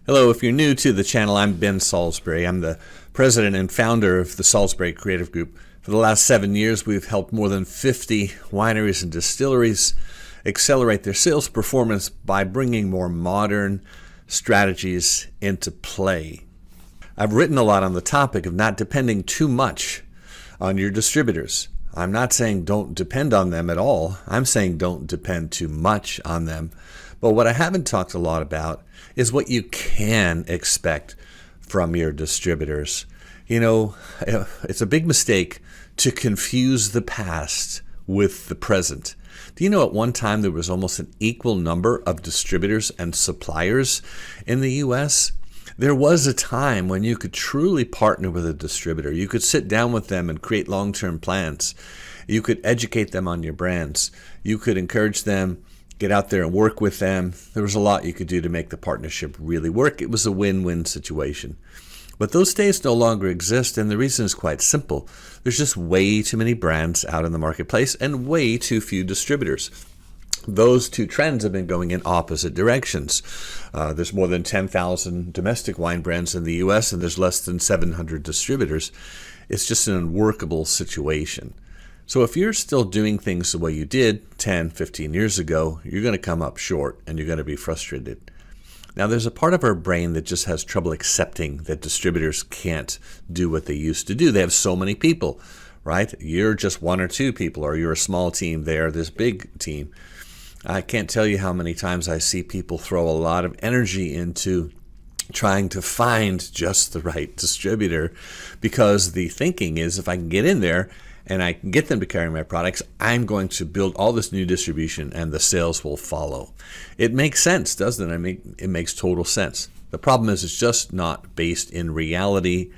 Hello, if you're new to the channel, I'm Ben Salisbury. I'm the president and founder of the Salisbury Creative Group. For the last 7 years, we've helped more than 50 wineries and distilleries accelerate their sales performance by bringing more modern strategies into play. I've written a lot on the topic of not depending too much on your distributors. I'm not saying don't depend on them at all. I'm saying don't depend too much on them. But what I haven't talked a lot about is what you can expect from your distributors. You know, it's a big mistake to confuse the past with the present. Do you know at one time there was almost an equal number of distributors and suppliers in the U.S.? There was a time when you could truly partner with a distributor. You could sit down with them and create long-term plans. You could educate them on your brands. You could encourage them, get out there and work with them. There was a lot you could do to make the partnership really work. It was a win-win situation. But those days no longer exist, and the reason is quite simple. There's just way too many brands out in the marketplace and way too few distributors. Those two trends have been going in opposite directions. There's more than 10,000 domestic wine brands in the U.S., and there's less than 700 distributors. It's just an unworkable situation. So if you're still doing things the way you did 10, 15 years ago, you're going to come up short and you're going to be frustrated. Now, there's a part of our brain that just has trouble accepting that distributors can't do what they used to do. They have so many people, right? You're just one or two people, or you're a small team. They're this big team. I can't tell you how many times I see people throw a lot of energy into trying to find just the right distributor, because the thinking is if I can get in there and I can get them to carry my products, I'm going to build all this new distribution and the sales will follow. It makes sense, doesn't it? I mean, it makes total sense. The problem is it's just not based in reality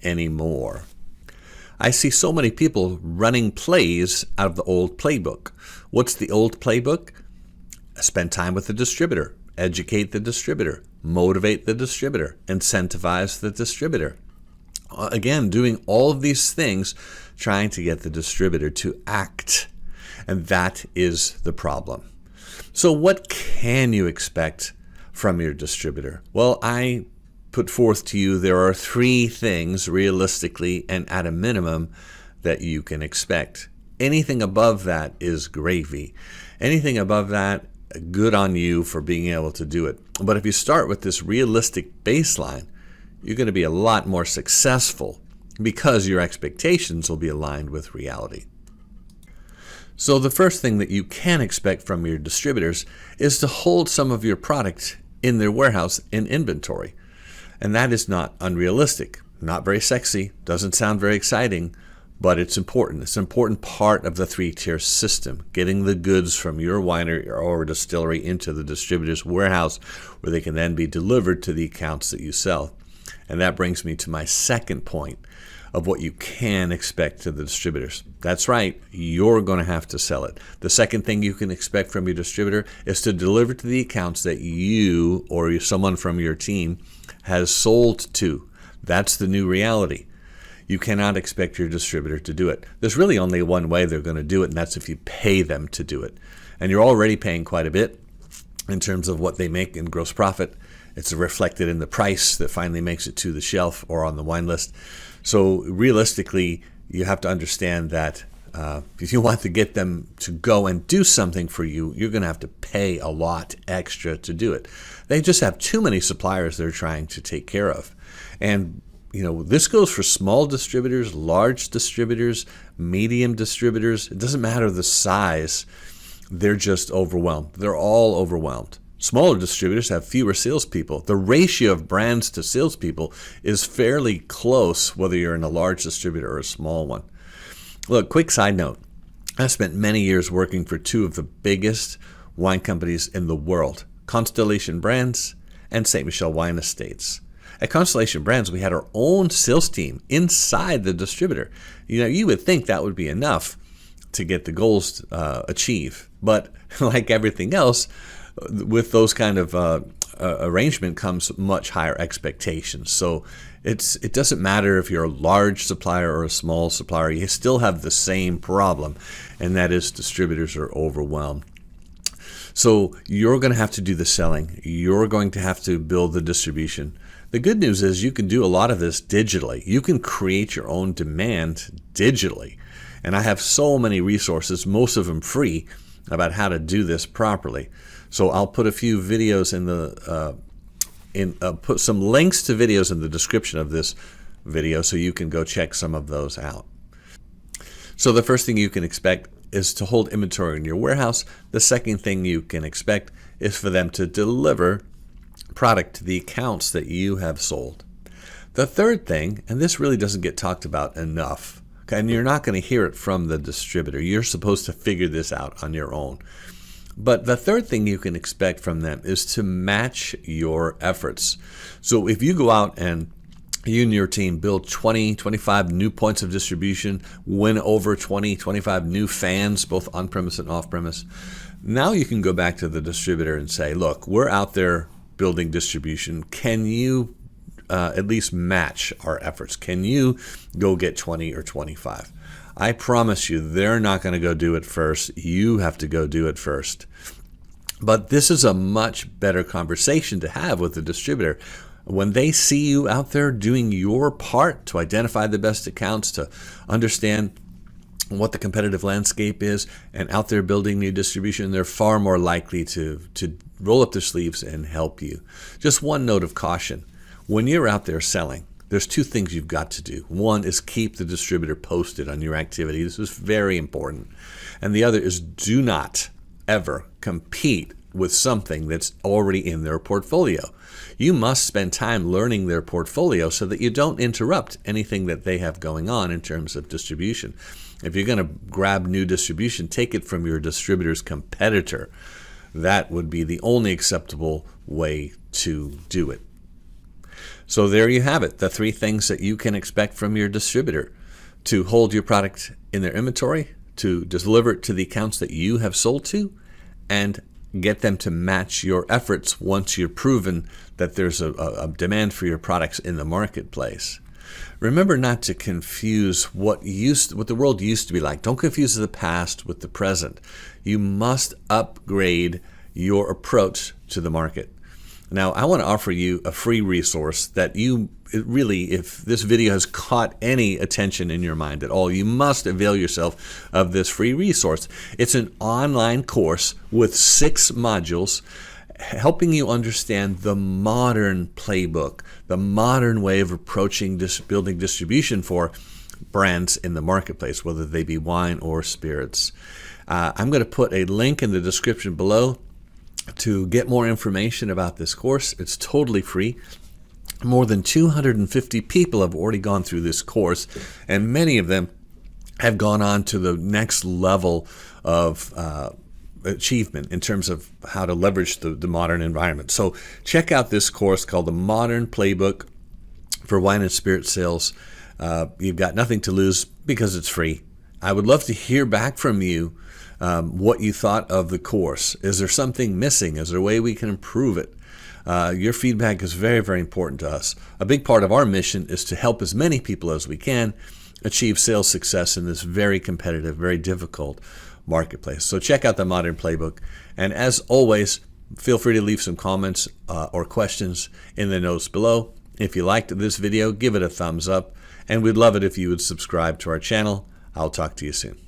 anymore. I see so many people running plays out of the Old Playbook. What's the Old Playbook? Spend time with the distributor, educate the distributor, motivate the distributor, incentivize the distributor. Again, doing all of these things, trying to get the distributor to act. And that is the problem. So what can you expect from your distributor? Well, I put forth to you there are 3 things realistically and at a minimum that you can expect. Anything above that is gravy. Anything above that, good on you for being able to do it. But if you start with this realistic baseline, you're going to be a lot more successful because your expectations will be aligned with reality. So the first thing that you can expect from your distributors is to hold some of your product in their warehouse in inventory. And that is not unrealistic, not very sexy, doesn't sound very exciting, but it's important. It's an important part of the 3-tier system, getting the goods from your winery or distillery into the distributor's warehouse where they can then be delivered to the accounts that you sell. And that brings me to my second point of what you can expect to the distributors. That's right, you're going to have to sell it. The second thing you can expect from your distributor is to deliver to the accounts that you or someone from your team has sold to. That's the new reality. You cannot expect your distributor to do it. There's really only one way they're going to do it, and that's if you pay them to do it. And you're already paying quite a bit in terms of what they make in gross profit. It's reflected in the price that finally makes it to the shelf or on the wine list. So realistically, you have to understand that if you want to get them to go and do something for you, you're going to have to pay a lot extra to do it. They just have too many suppliers they're trying to take care of. And you know, this goes for small distributors, large distributors, medium distributors. It doesn't matter the size. They're just overwhelmed. They're all overwhelmed. Smaller distributors have fewer salespeople. The ratio of brands to salespeople is fairly close, whether you're in a large distributor or a small one. Look, quick side note. I spent many years working for 2 of the biggest wine companies in the world, Constellation Brands and St. Michel Wine Estates. At Constellation Brands, we had our own sales team inside the distributor. You know, you would think that would be enough to get the goals achieved. But like everything else, with those kind of arrangement comes much higher expectations. So it doesn't matter if you're a large supplier or a small supplier, you still have the same problem, and that is distributors are overwhelmed. So you're going to have to do the selling. You're going to have to build the distribution. The good news is you can do a lot of this digitally. You can create your own demand digitally. And I have so many resources, most of them free, about how to do this properly. So I'll put a few videos in the put some links to videos in the description of this video so you can go check some of those out. So the first thing you can expect is to hold inventory in your warehouse. The second thing you can expect is for them to deliver product to the accounts that you have sold. The third thing, and this really doesn't get talked about enough, okay, and you're not going to hear it from the distributor. You're supposed to figure this out on your own. But the third thing you can expect from them is to match your efforts. So if you go out and you and your team build 20, 25 new points of distribution, win over 20, 25 new fans, both on-premise and off-premise, now you can go back to the distributor and say, look, we're out there building distribution. Can you at least match our efforts? Can you go get 20 or 25? I promise you, they're not going to go do it first. You have to go do it first. But this is a much better conversation to have with the distributor. When they see you out there doing your part to identify the best accounts, to understand what the competitive landscape is, and out there building new distribution, they're far more likely to roll up their sleeves and help you. Just one note of caution. When you're out there selling, there's two things you've got to do. One is keep the distributor posted on your activity. This is very important. And the other is do not ever compete with something that's already in their portfolio. You must spend time learning their portfolio so that you don't interrupt anything that they have going on in terms of distribution. If you're going to grab new distribution, take it from your distributor's competitor. That would be the only acceptable way to do it. So there you have it, the three things that you can expect from your distributor: to hold your product in their inventory, to deliver it to the accounts that you have sold to, and get them to match your efforts once you're proven that there's a demand for your products in the marketplace. Remember not to confuse what the world used to be like. Don't confuse the past with the present. You must upgrade your approach to the market. Now, I want to offer you a free resource that if this video has caught any attention in your mind at all, you must avail yourself of this free resource. It's an online course with 6 modules helping you understand the modern playbook, the modern way of approaching building distribution for brands in the marketplace, whether they be wine or spirits. I'm going to put a link in the description below to get more information about this course. It's totally free. More than 250 people have already gone through this course, and many of them have gone on to the next level of achievement in terms of how to leverage the modern environment. So check out this course called The Modern Playbook for Wine and Spirit Sales. You've got nothing to lose because it's free. I would love to hear back from you what you thought of the course. Is there something missing? Is there a way we can improve it? Your feedback is very, very important to us. A big part of our mission is to help as many people as we can achieve sales success in this very competitive, very difficult marketplace. So check out the Modern Playbook. And as always, feel free to leave some comments or questions in the notes below. If you liked this video, give it a thumbs up. And we'd love it if you would subscribe to our channel. I'll talk to you soon.